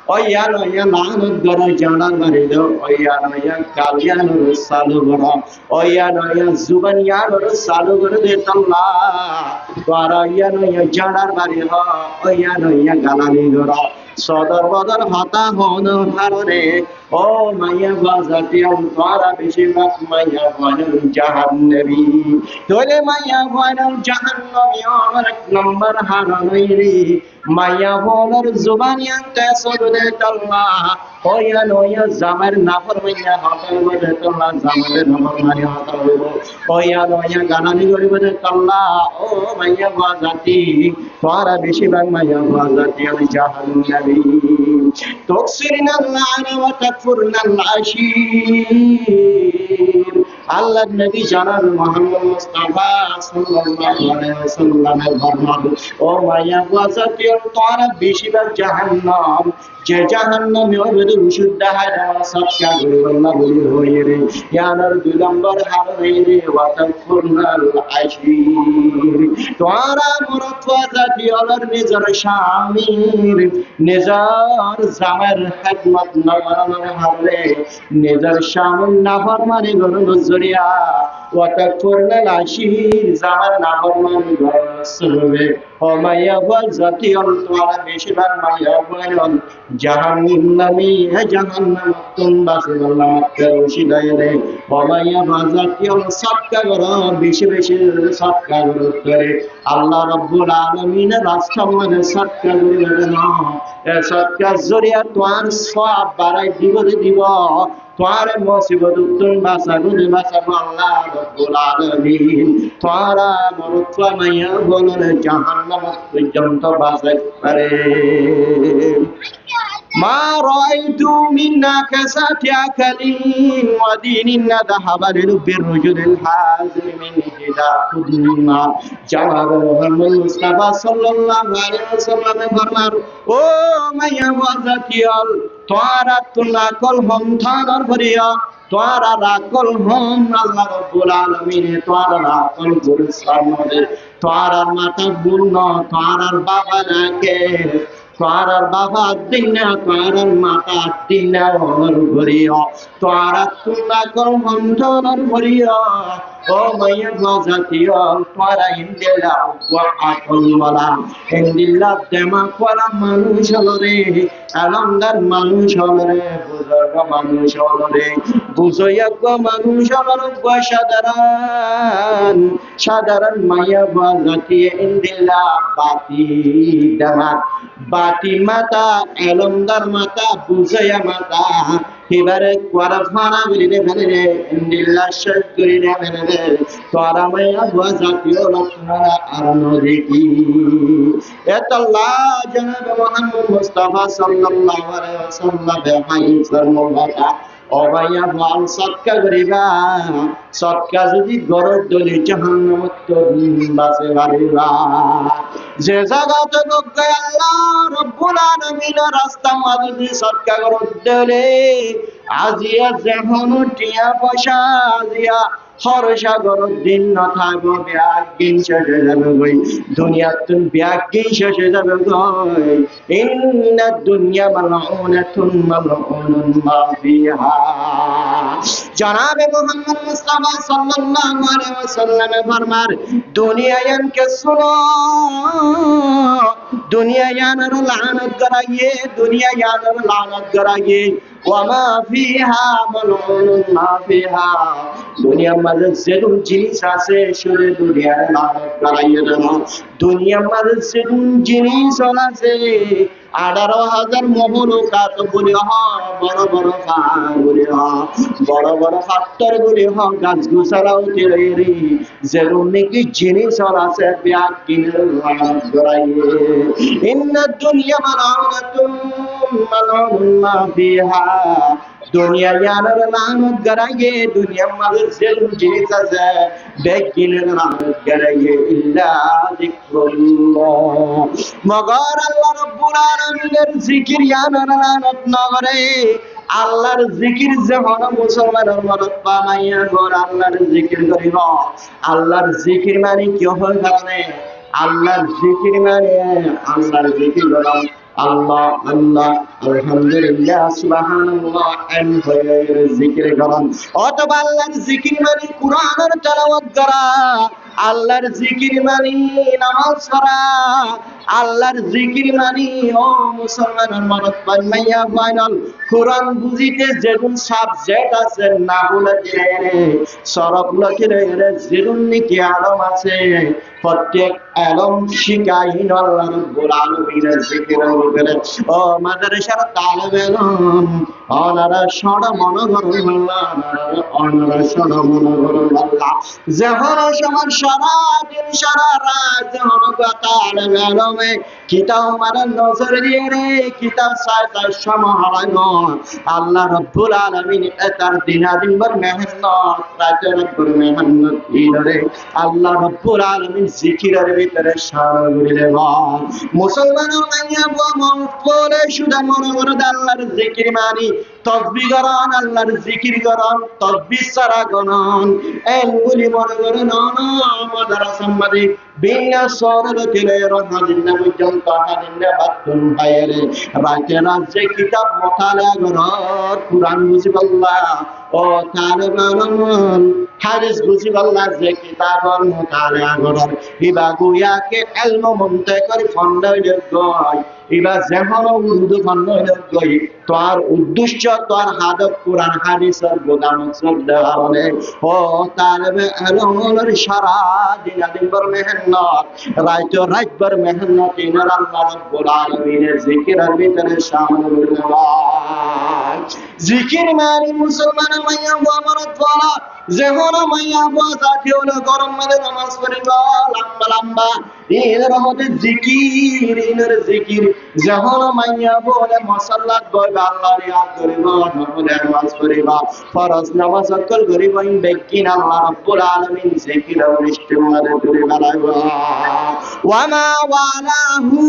[SPEAKER 1] ওয়া নয়া লানত করো জানার মারে দাও ওয়া নয়া কালিয়ানুর সালু করো ওয়া নয়া জুবানিয়ানুর সালু করে দে আল্লাহ তোরা ওয়া নয়া জানার মারে হ ওয়া নয়া গালালি করো সদর বদর হতা হন হারনে ও মাইয়া বাজাতি তোরা বেশিরভাগ মাইয়া বয়াল জাহান্নামী তোরে মাইয়া বয়াল জাহান্নামী আমার এক নম্বর হারানোই রে মাইয়া বলার জুবানি আনতে সদরে আল্লাহ ওয়া নয়া জামার নাফরমানিয়া হতা বলে আল্লাহ জামার নাফরমানি হতা হইব ওয়া নয়া গানানি করিব আল্লাহ ও মাইয়া বাজাতি তোরা বেশিরভাগ মাইয়া বাজাতি জাহান্নামী তুকসিরনা লানা ওয়া তাকফুরনাল আশীর আল্লাহর নবী জনাব মুহাম্মদ মুস্তাফা সাল্লাল্লাহু আলাইহি ওয়াসাল্লামের ফরমান ও মাইয়া বাজাতি তোরা বেশিরভাগ জাহান্নাম যে জাহান্নামে ওদের বিশুদ্ধ হারা সবকা গুরুল্লাহ বলি হয়ে রে ইয়ানার দুই নম্বর হার হয়ে রে ওয়া তাকফুরনাল আশীর তোরা মরত বাজাতি ওদের নিজের স্বামীর নিজের জামার খিদমত না করার হারে নিজের স্বামীর নাফরমানি করল জরিয়া ওয়া তাকফুরনাল আশীর জামার নাফরমানি করবে ও মাইয়া বাজাতি তোরা বেশিরভাগ মাইয়া বয়াল জাহান্নামী হে জাহান্নাম তোমরা আল্লাহ রশিদায় রে ও মাইয়া বাজাতি সদকা করো বেশি বেশি সদকা করে আল্লাহ রাব্বুল আলামিনের রাস্তায় মানে সদকা করে না এ সদকা জরিয়া তোমার সওয়াব বাড়াই দিব তোমার মুসিবত তুমি বাঁচাবো আল্লাহ রাব্বুল আলামিন তোরা মরত মাইয়া বলর জাহান্নাম পর্যন্ত বাঁচাই পারে মা রাআইতু মিন্না কাসাতি আকালিন ওয়া দীনিন যাহাবা বিররুজুলিল হাযিম মিন হিদাতুল্লাহ জানাব মুহাম্মদ মুস্তাফা সাল্লাল্লাহু আলাইহি ওয়াসাল্লাম ফরমান ও মাইয়া বাজাতিয়াল তোরা তুলা কল হম থানার ভরিয়া তোরা রাকল হম আল্লাহ রাব্বুল আলামিন তোরা রাকল গুরুস্থান মধ্যে তোরা মাতা বুন্ন তোরা বাবা নাকে তোরা বাবা দিনা তোরা মাতা দিনা ওর ভরিয়া তোরা তুলা কল হম থানার ভরিয়া ও মাইয়া বাজাতিয়া তোরা ইন্দিলা ওয়া আকুল ওয়ালা ইন্দিলা দেমা কোলা মানুষ হলরে আলমদার মানুষ হলরে বুজুর্গ মানুষ হলরে বুঝইয়াক মানুষ হলরে সাধারণ মাইয়া বাজাতি ইন্দিলা বাতি দেমা বাতি মাতা আলমদার মাতা বুঝইয়া মাতা এবারে কোয়ারা ফানা বলিলে ফেলে রে ইন্দিল্লাহ শেখ করিলে ফেলে রে তোরা মাইয়া বাজাতিও লক্ষণরা আর নদী এত আল্লাহ জনাব মুহাম্মদ মুস্তাফা সাল্লাল্লাহু আলাইহি ওয়াসাল্লাম হাইসার মোবারকা ও ভাইয়া বল সদকা করিবা সদকা যদি গরর দলি জাহান্নামত তো বাসে বাড়িবা যে জায়গাতে গয় আল্লাহ রাব্বুল আলামিন রাস্তা মাঝে সদকা গরর দলে আজিয়া যেমন টিয়া পয়সা আজিয়া হরসাগর দিন না থাকবো ব্যাগিন শেষে যাবে গই দুনিয়া তুমি ব্যাগিন শেষে যাবে গই ইন্না দুনিয়া মালউনাতুন মালউনুন মা ফিহা জনাবে মুহাম্মদ মুস্তাফা সাল্লাল্লাহু আলাইহি ওয়াসাল্লাম ফরমান দুনিয়া ইয়ানকে শুনো दुनिया यानर लानत कराइए दुनिया यानर लानत कराइए वमा फिहा मलउन मा फिहा दुनिया मजे যেরকম জিনিস আছে শুধু দুনিয়ার লানত করাইয়ে দেন দুনিয়ার মধ্যে যেরকম জিনিস আছে 18,000 মহলুকাত বলি হয় বড় বড় পাহাড় বলি হয় বড় বড় পাথর বলি হয় গাছ গোছালাও তেরে যেরকম নাকি জিনিস আছে ব্যাগ কিনে লানত করাইয়ে ইন্না দুনিয়া মালাউনাতুন মালাউন মা ফিহা दुनिया यानर लानत कराइए दुनिया मगर ज़िल्म जीता है बेकिन लानत कराइए इल्ला ज़िक्रुल्लाह मगर अल्लाह रब्बुल आलमीन जिक्र यानर लानत न करे আল্লাহর জিকির যে হলো মুসলমানের মদত পামাইয়া গর আল্লাহর জিকির করিব আল্লাহর জিকির মানে কি হয় জানে আল্লাহর জিকির মানে আল্লাহর জিকির করো আল্লাহ আল্লাহ আলহামদুলিল্লাহ সুবহানাল্লাহ এন হয়ে জিকির করুন অথবা আল্লাহর জিকির মানে কুরআনের তেলাওয়াত করা আল্লাহর জিকির মানে নামাজ পড়া আল্লাহর জিকির মানে ও মুসলমানের মদত পাইয়া ফাইনাল কুরআন বুঝিতে যেগুন সাবজেক্ট আছে না বলে দিলে সরব লখিরে যেগুন কি আলম আছে প্রত্যেক আলম শিখাইন আল্লাহ রাব্বুল আলামিনের জিকির করে ও মাদ্রাসার তালেব ইলম অনারা সড় মনোহর আল্লাহ অনারা সড় মনোহর আল্লাহ যখন সময় সারা দিন সারা রাত যখন তালেব ইলমে কিতাব মানে নজর দিয়ে রে কিতাব সাইতার সময় হারানো আল্লাহ রাব্বুল আলামিন তার দিনাদিন ভর মেহনত রাতের ভর মেহনত দিলে আল্লাহ রাব্বুল আলামিন জিকিরের ভিতরে শামিল দেওয়া মুসলমানের মাইয়া বলে শুধু মনে করে আল্লাহর জিকির মানি তসবিহ করেন আল্লাহর জিকির করেন তসবিহ ছাড়া গণন এগুলি মনে করে না মাদ্রাসা মাদি বিনা সরের দিলে রহমাদিনা পর্যন্ত হাদিনা বাতুন বাইরে রাতে রাতে কিতাব মুতালা করেন কুরআন বুঝিবাল্লাহ ও তালেবান হাদিস বুঝিবাল্লাহ যে কিতাব মুতালা করেন ইবাগুয়াকে ইলম মুনতাকর ফন্ডাইলে গয় ইবা যেমন উর্দু ফন্ডাইলে গয় তোর উদ্দেশ্য তোর হাদত কুরআন হাদিসের গোদাম দেওয়া বলে ও তালেবে ইলমের সারা দিন দিনভর মেহনত রাত রাতভর মেহনত ইনার আল্লাহ রাব্বুল আলামিনের জিকিরের ভিতরে শামিল হওয়া জিকির মানে মুসলমান মাইয়া আমরত বলা যেমন মাইয়া বাজাতে হলো গরম মানে নামাজ পড়িবা লম্বা লম্বা এর মধ্যে জিকির ইনার জিকির যেমন মাইয়া বলে মুসাল্লাত বলবা আল্লাহর ইয়াদ করিবা নফলে নামাজ পড়িবা ফরজ নামাজ সকল করিবা ইন বেকিন আল্লাহ রাব্বুল আলামিন জিকির ও ইস্তেমাল করে বানাইবা ওয়ামা ওয়ালাহু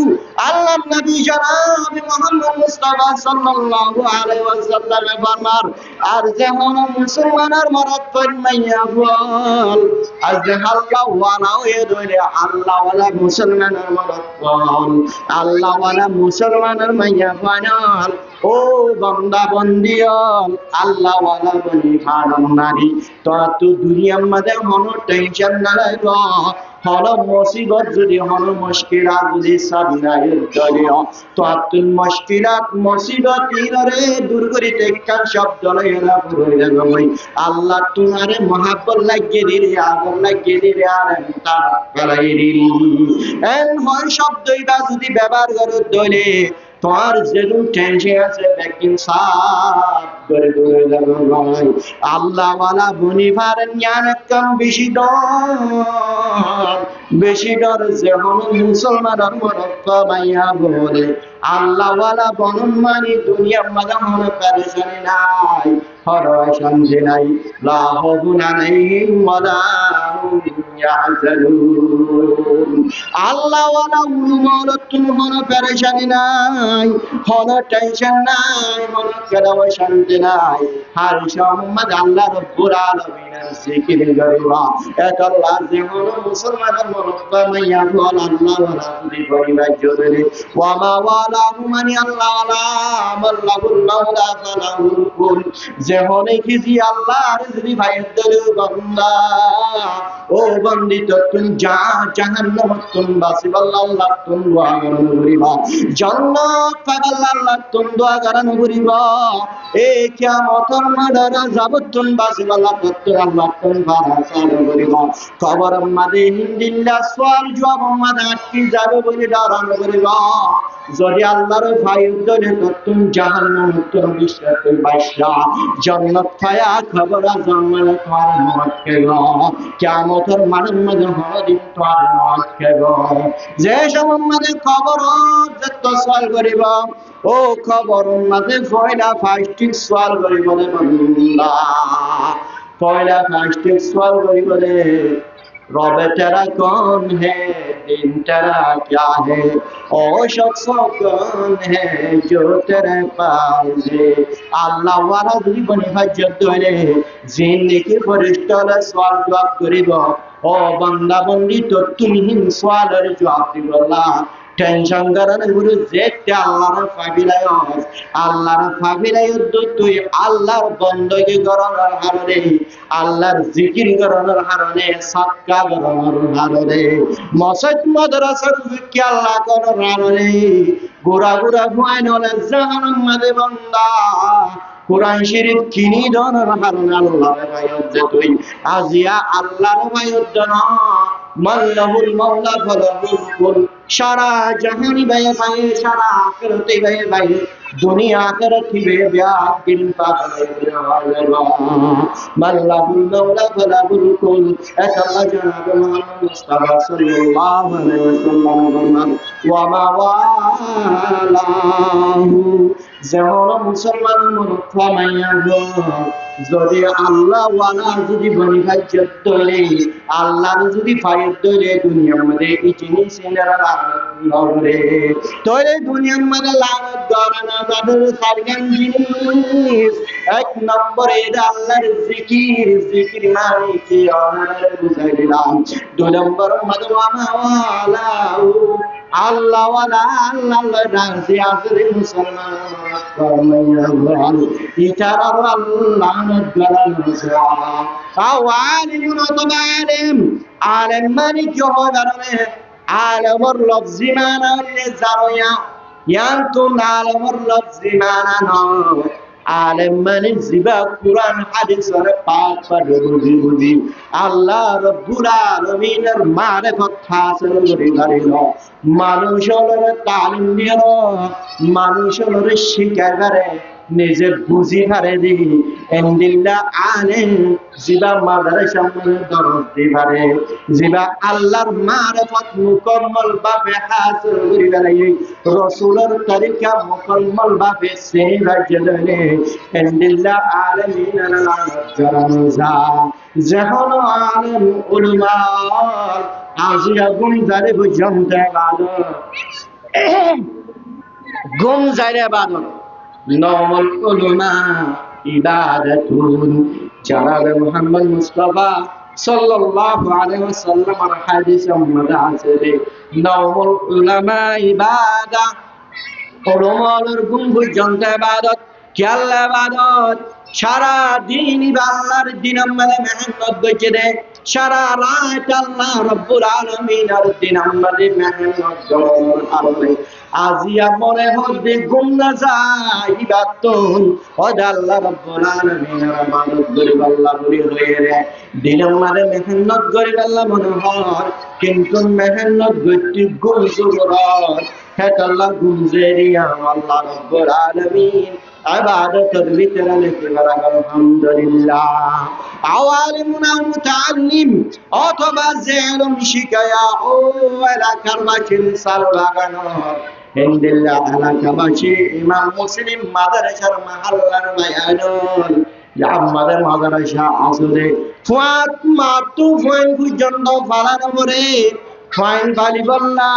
[SPEAKER 1] আল্লাহ নবী জনাব মুহাম্মদ মুস্তাফা সাল্লাল্লাহু আলাইহি ওয়াসাল্লাম ফরমান আর যেমন মুসলমানের মরদ মাইয়া বল আজ আল্লাহ ওয়ালাও এ দইলে আল্লাহ ওয়ালা মুসলমানের মরদ বল আল্লাহ ওয়ালা মুসলমানের মাইয়া বানাল ও বান্দা বন্দিয়ল আল্লাহ ওয়ালা বনি ফারম নারী তো দুনিয়ার মধ্যে কোনো টেনশন না লাইব হলো মুসিবত যদি হলো মুশকিলাত যদি সাবিনায়ের দলিও তো আতুল মুশকিলাত মুসিবত ইরে দূর করিতে কার শব্দ লইলা পুরোইলা গই আল্লাহ তোমারে মহব্বত লাগিয়ে দিলে আগুন লাগিয়ে দিলে আর তা গলাই দিলি এন হয় শব্দইবা যদি ব্যবহার করো দলে তোমার যেরকম টেনশন আছে বেকিন সাফ করে দূরে যাবে ভাই আল্লাহ ওয়ালা বনিভার জ্ঞান কম বেশি ডর যেমন মুসলমানের মরক্ক মাইয়া বলে আল্লাহ ওয়ালা বনন মানি দুনিয়ার মাঝে মনে পেরেশানি নাই হরয় শান্তি নাই লা হাউফুন আলাইহিম ওয়ালা হুম ইয়াহজানুন আল্লাহ ওয়ালা উলুমাত তুমি মনে পেরেশানি নাই হলো টেনশন নাই হলো কেদাও শান্তি নাই আর মোহাম্মদ আল্লাহ রাব্বুল আলামিনের জিকির করিবা এত আল্লাহ যেমন মুসলমানের মরক্ক মাইয়া বল আল্লাহ ওয়ালা যদি পরিবার জোরে ওয়া মা ওয়ালা হুমানি আল্লাহ ওয়ালা আল্লাহুল মাওলা ফালাহুল কুল যেমন কি আল্লাহর যদি ভাইয়ের দলে বান্দা ও বন্দি তুন জাহান্নাম তুন বাসিবাল্লাহ আল্লাহ তুন দোয়া করানো করিবা জান্নাত পাগাল্লাহ আল্লাহ তুন দোয়া করানো করিবা এ কিয়ামতের মাদারা যাবতুন বাসিবাল্লাহ তুন আল্লাহ তুন বারাসানো করিবা কবর মাদে হিন্দিল্লাহ সওয়াল জবাব মাদে আটকি যাবে বলে দাঁড়ানো করিবা যদি আল্লাহর ভাই উদ্দরে তুন জাহান্নাম তুন বিশ্বাস বাইশা জান্নাত পায়া খবর জামাল তোমার মত কেগো কিয়ামতের মানের মধ্যে হদিন তোমার মত কেগো যে সময় মাঝে খবর যত সওয়াল করিবা ও খবর মাঝে পয়লা ফাস্টিক সওয়াল করিবা রে বান্দা পয়লা ফাস্টিক সওয়াল করিবা রে रब तेरा कौन है दिन तेरा क्या है ओ शख्स कौन है जो तेरे पास है अल्लाह वाला जीवन हजत धरे जिंदगी फरिश्ता सवाल जवाब करिब ओ बंदा बंदी तो तुम्ही सवालेर जवाब दिबला টেনশন করার গুরু যেতে আল্লাহর ফাবিলায় তুই আল্লাহর বন্দগি করানোর হারনে আল্লাহর জিকির করানোর হারনে সাদকা করানোর হারনে মসজিদ মাদ্রাসার জিকির আল্লাহ করানোর হারনে গোরা ভুয়াইনলে জাহান্নাম মাদে বান্দা কোরআন শরীফ কিনি দনের হারনে আল্লাহর ভাইয়ত তুই আজিয়া আল্লাহর ভাইয়ত না মাল্লাহুল মাওলা ফালাহুল কুল সারা জাহানি ভাই ভাই সারা আখিরাতে ভাই ভাই দুনিয়া আখিরাত হিবে ব্যাগ দিন পাগলে মাল্লাহুল মাওলা ফালাহুল কুল আল্লাহ জনাব মুহাম্মদ মুস্তাফা সাল্লাল্লাহু আলাইহি ওয়াসাল্লাম ফরমান ওয়া মা ওয়ালাহু যেমন মুসলমান মনফামাইয়া যদি আল্লাহ ওয়ালা যদি বনি হাজ্জত তলে আল্লাহর যদি ফায়দ তলে দুনিয়ার মধ্যে এই জিনিস এনারা নরে তলে দুনিয়ার মধ্যে লানত করে না তাদের সারগান জিনিস এক নম্বরে আল্লাহর জিকির মানে কি ওনারে বুঝাই দিলাম দুই নম্বর মাদওয়ানা ওয়ালা আল্লাহ ওয়ালা আল্লাহ রাজি আছে মুসলমান ইতারা আল্লাহ আলেম মানে কি হয় আলেমর লফজি মানা জানোয়া ইয়ান্তুম আলেমর লফজি মানা নয় আলেম মানে জিবা কুরআন হাদিসের পাক পড়ে বুঝি আল্লাহ রাব্বুল আলামিনের মারিফত হাসিল করে গরিল মানুষের তালিম দিয়ে মানুষের শিক্ষা করে নিজে বুঝি পারে দি এন্দিল্লা আলেম জিবা মাদ্রাসা মনে দরদ দি পারে জিবা আল্লাহর মারিফত মুকম্মল ভাবে হাসিল করে গেলে রাসূলের তরিকা মুকম্মল ভাবে সেই রাজলে এন্দিল্লা আলেমিন জানাজা যখন আলেম উলামা আজিয়া গুনজারে বুঝতে বাদো গুনজারে বাদো নওমুল উলামা ইবাদাতুন জানাবে মুহাম্মদ মুস্তাফা সাল্লাল্লাহু আলাইহি ওয়াসাল্লামের হাদিসে মধ্যে আছে নওমুল উলামা ইবাদা উলামার গুণ বুঝতে ইবাদত কি আল্লাহ ইবাদত সারা দিন আল্লাহর দিন আমাদের মেহনত করছে রে সারা রাত আল্লাহ রাব্বুল আলামিনের দিন আমাদের মেহনত করে আজিয়া মনে হচ্ছে গুম না যায় ইবাদতুন ওদ আল্লাহ রাব্বুল আলামিনের ইবাদত করে আল্লাহ বলি হয়ে রে দিন আমাদের মেহনত করে আল্লাহ মনে হয় কিন্তু মেহনত করতে গুম জরুরত হেত আল্লাহ গুম জেরিয়া আল্লাহ রাব্বুল আলামিন ইবাদতের ভিতরে লিখে রাখা আলহামদুলিল্লাহ আওয়ালিমুনা মুতাআল্লিম অথবা জেলম শিখায়া ও এলাকার মাঝে সাল লাগানো হিন্দিল্লাহ এলাকাবাসী ইমাম মুসলিম মাদ্রাসার মহল্লার বায়ানুল আমাদের মাদ্রাসা আসলে ফুয়াত মাতু ফুয়ান পর্যন্ত ফালানো করে ফাইন ফালি বললা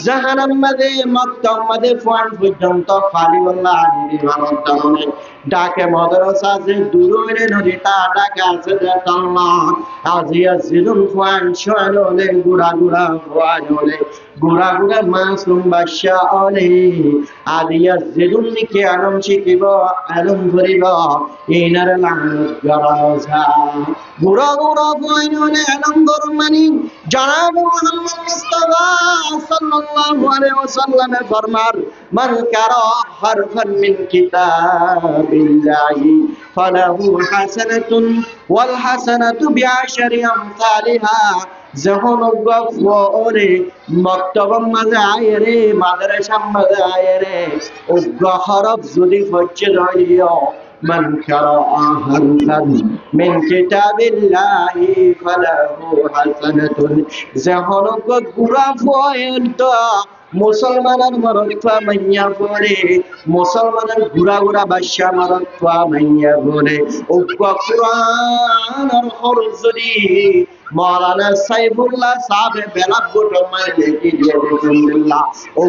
[SPEAKER 1] জাহান্নাম মাদে মক্কা মাদে ফুয়ান পর্যন্ত ফালি বললা নির্মাণ ডাকে মাদ্রাসা যে দূরে নদীটা ডাকে আছে তাল্লা আজিয়া জিলুম ফুয়ান শোয়ালে গুড়া ফুয়ান হলে গুড়া মাসুম বাদশা অলে আদিয়া জিলুম নিকে আলম শিখিব আলম ধরিব ইনার লানত গরাজা ঘুরা ঘুরা বইনুনে নম্বর মানি জনাব মুহাম্মদ মুস্তাফা সাল্লাল্লাহু আলাইহি ওয়াসাল্লাম ফরমান মান কারা হারফান মিন কিতাবিল্লাহি ফালাহু হাসানাতুন ওয়াল হাসানাতু বিআশরি আমসালিহা যখন গফরে মক্তবম মাঝে আয় রে মাদ্রাসার মাঝে আয় রে হরফ যদি হচ্ছে ধরিও من قرأ حرفا من كتاب الله فله حسنة زهرك غرافوين মুসলমানের মরত্বা মাইয়া পড়ে মুসলমানের ঘুরা ঘুরা বাদশা মরত্বা মাইয়া পড়ে ও কুরআনের হরফ যদি মাওলানা সাইফুল্লাহ সাহেব বেলাব গোটমায় লিখি দিয়ে আলহামদুলিল্লাহ ও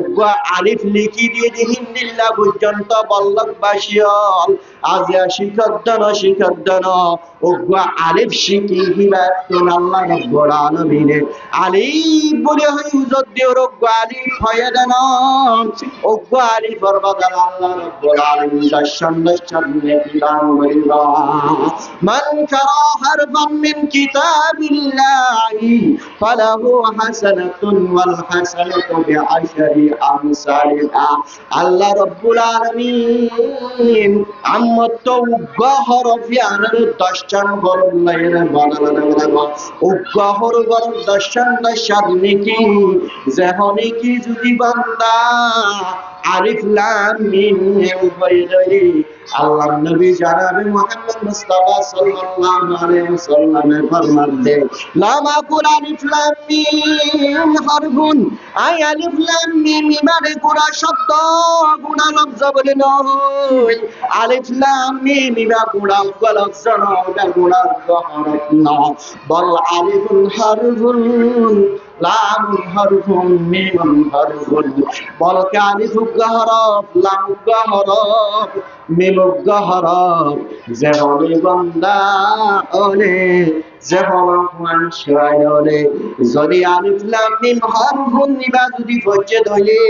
[SPEAKER 1] আলিফ লিখি দিয়ে হিন্দিল্লাহ পর্যন্ত বল্লভবাসীল আজ শিখদ্দন ও আলিফ শিখি হিবাতুন আল্লাহ রাব্বুল আলামিন আলিফ বলে হয় যদি রোগ আলিফ হয় দেন ও আলিফ বরবাদার আল্লাহ রাব্বুল আলামিন দর্শন নেকি দান করিবা মান কারা হারফান মিন কিতাবিল্লাহি ফালাহু হাসানাতুন ওয়াল হাসানাতু বিআশরি আমসালিহা আল্লাহ রাব্বুল আলামিন আমত হরফি আনার দশজন হরফ লাইনে বানানো উগ্গহর গরম দশজন নেকি যেহনে কি যদি বান্দা আলিফ লাম মিম হইরে আল্লাহ নবী জনাবে মুহাম্মদ মুস্তাফা সাল্লাল্লাহু আলাইহি ওয়াসাল্লাম ফরমান দে লাম আকুল আলিফ লাম মিম হরফুন আই আলিফ লাম মিম মানে কোরা শব্দ গুণা লফজ বলে নয় আলিফ লাম মিম বা গুণা লফজ নয় গুণা হরফ না বল আলিফুন হরফুন লাম হরফুন মিম হরফুন বল আলিফ হরফ লাম হরফ মিম হরফ যেমন বান্দা ওলে যেমন মানুষায় ওলে যদি আলিফ লাম মিম হরফুন নিবা যদি ফজে দলে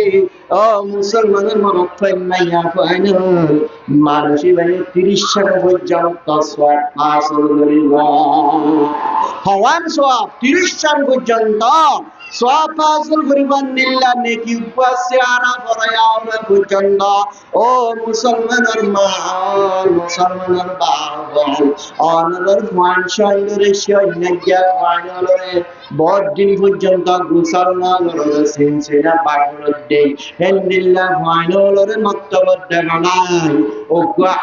[SPEAKER 1] ও মুসলমানের মনত ফাইনাইয়া ফাইনা মানুষই মানে 30 টাকা পর্যন্ত সওয়াব হাসিল করিবা হওয়ান সওয়াব 30 টাকা পর্যন্ত সওয়াব হাসিল করিবান নিল্লাহ নেকি উপাসে আরা পড়ায়া পর্যন্ত ও মুসলমানের মা মুসলমানের বাবা অনর ফানশাইরে শয়নাজ্ঞা ফানরে বহুত দিন পর্যন্ত গোসল না করে সিনসিনা পাগল দেই হেন্দিল্লাহ ফাইনলরে মক্তবত দেনাই ও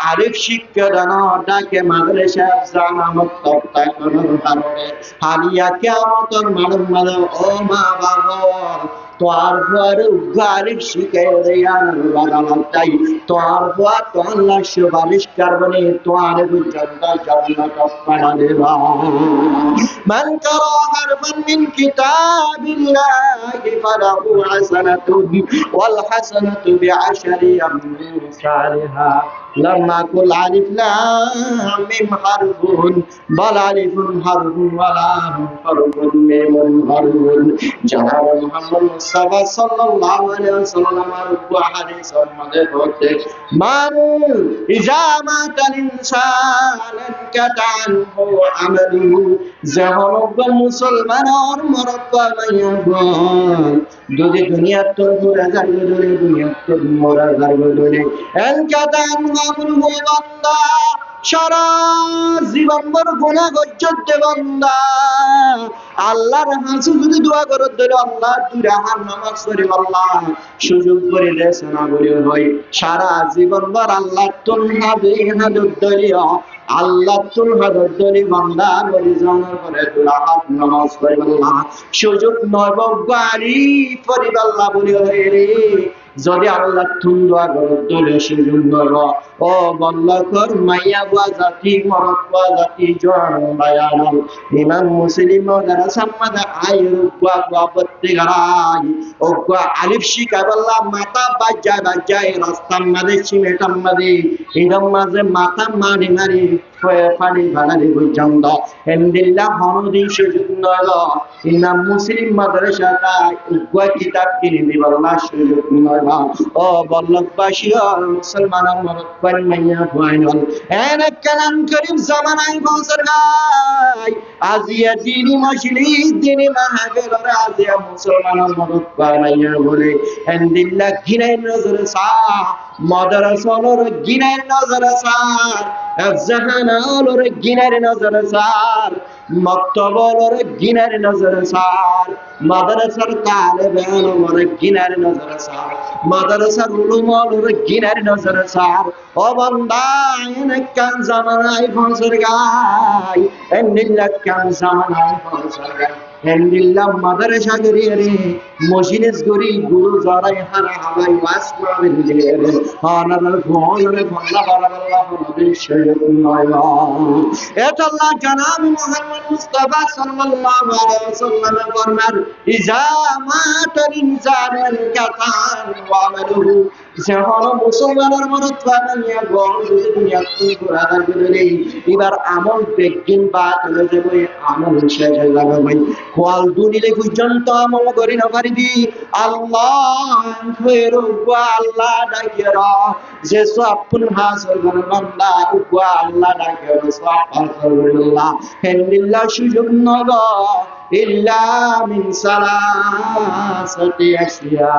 [SPEAKER 1] আরিফ শিক্ষা দানা ডাকে মাদ্রাসা জানা মক্তব তাকনের কারণে হালিয়া কিয়ামতের মানব ও মা বাবা তোর পর গারিফ শিখে দেয়ার বাগানটাই তোর পর তো আল্লাহ সুপারিশ করবে তোর পর্যন্ত জান্নাত পাওয়া দেবা মান কারা হারফান মিন কিতাবিল্লাহি ফালাহু হাসানাতুন ওয়াল হাসানাতু বিআশরি আমসালিহা لما قل ألف لام ميم حرف بل ألف حرف ولام حرف ميم حرف جناب محمد مصطفى صلى الله عليه وسلم حديث المدد من إذا مات الإنسان انقطع عنه عمله زهرب المسلمان مرقب يقول যদি দুনিয়ার তোর ঘুরে যাবে দুনিয়ার তোর মরা যাবে এনকাদান আমরু বান্দা সারা জীবন ভর গুনাহ করতে বান্দা আল্লাহর হাসু যদি দোয়া করো ধরে আল্লাহ দুই রাকাত নামাজ পড়ে আল্লাহ সুযোগ করে দেশনা করে হয় সারা জীবন ভর আল্লাহ তোর হাদুদ দরিয়া আল্লাহ তোর হাদুদ দরি বান্দা বলি জানার করে দুই রাকাত নামাজ পড়ে আল্লাহ সুযোগ নয় বাড়ি পরিবার আল্লাহ বলি হয় রে যদি আল্লাহ তুমি দোয়া করো তোলে সুযোগ নয় ও বল্লকর মাইয়া ওয়া জাতি মরত ওয়া জাতি জন বায়ান ইমাম মুসলিম দ্বারা সম্মাদা আইরু ওয়া বত্তি গারাই ও আলিফ শিকা বল্লা মাথা বাজায় রাস্তা মাঝে সিমেটাম মাঝে এরম মাঝে মাথা মারি পানি বানালি পর্যন্ত এন্ডিল্লা হনদিন সুযোগ নয় ইমাম মুসলিম মাদ্রাসাটা উভয় কিতাব কিনে দিবাল্লা সুযোগ নয় ও বল্লভবাসী মুসলমানের মরক্কান মাইয়া ভয়ানল এনে কালাম করিম জামানায় বছর গায় আজিয়া দিনী মজলিস দিনী মাহফিল আজিয়া মুসলমানের মরক্কান মাইয়া বলে এন্ডিল্লা গিনাই নজর সা মাদ্রাসার গিনাই নজর সা জাহানার গিনার নজর সার মক্তবর গিনার নজর সার মাদ্রাসার তালেবানর গিনার নজর সার মাদ্রাসার উলুমর গিনার নজর সার ও বান্দা এনে কান জামানায় ফসর গায় এন্ডিল্লা কান জামানায় ফসর গায় এন্ডিল্লা মাদ্রাসা গরিয়ে রে মজিলিস গরি গুরু জরাই হারা হালাই ওয়াস করে দিলে রে আনার ফোনরে ফল্লা বারাল্লাহ নবী শরীয়ত নয় এটা আল্লাহ জনাব মুহাম্মদ মুস্তাফা সাল্লাল্লাহু আলাইহি ওয়াসাল্লাম ফরমান ইজা মাতাল ইনসানুল কাতান ওয়া আমালুহু যখন মুসলমানের মরদ বানাইয়া গল যদি দুনিয়া তুই ঘোরা করে এবার আমল বেগিন বাদ হয়ে যাবে আমল শেষ হয়ে যাবে ভাই কোয়াল দুনিলে পর্যন্ত আমল করি না পারিবি আল্লাহ ফের আল্লাহ ডাকিরা যে সবন হাসর করে বান্দা আল্লাহ ডাকিরা সব হাসর করে আল্লাহ হেল্লাহ সুযোগ নগ ইল্লা মিন সালাসাতি আশিয়া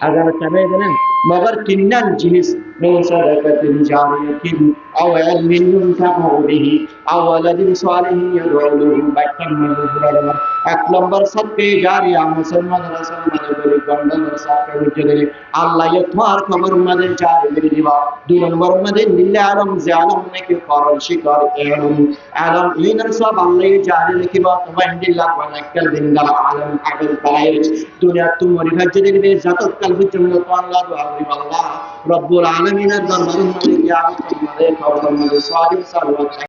[SPEAKER 1] अगर समय देना मगर किन्नन जिनिस में सदक़तिन जारियतिन अव इल्मिन युंतफअ बिही अव वलदिन सालिहिन यद'उ लहु बैतन मजबूरा एक नंबर सदक़े जारिया मुसलमान रसूल बले गंडन सदक़े चले अल्लाह ये तुम्हार खबर मदे जारी दिवा दो नंबर मदे लिल्ला आलम जालम ने के फरल शिकार एलम आलम इन सब अल्लाह जारी लिखिबा तुम दिल्ला वनकल दिन दा आलम अकल ताई दुनिया तुम रिफजर दे जात कल जमलो तो अल्लाह दुआ करी अल्लाह रब्बुल आलमीन दरबार में कियामत में खबर में सारी सर्वत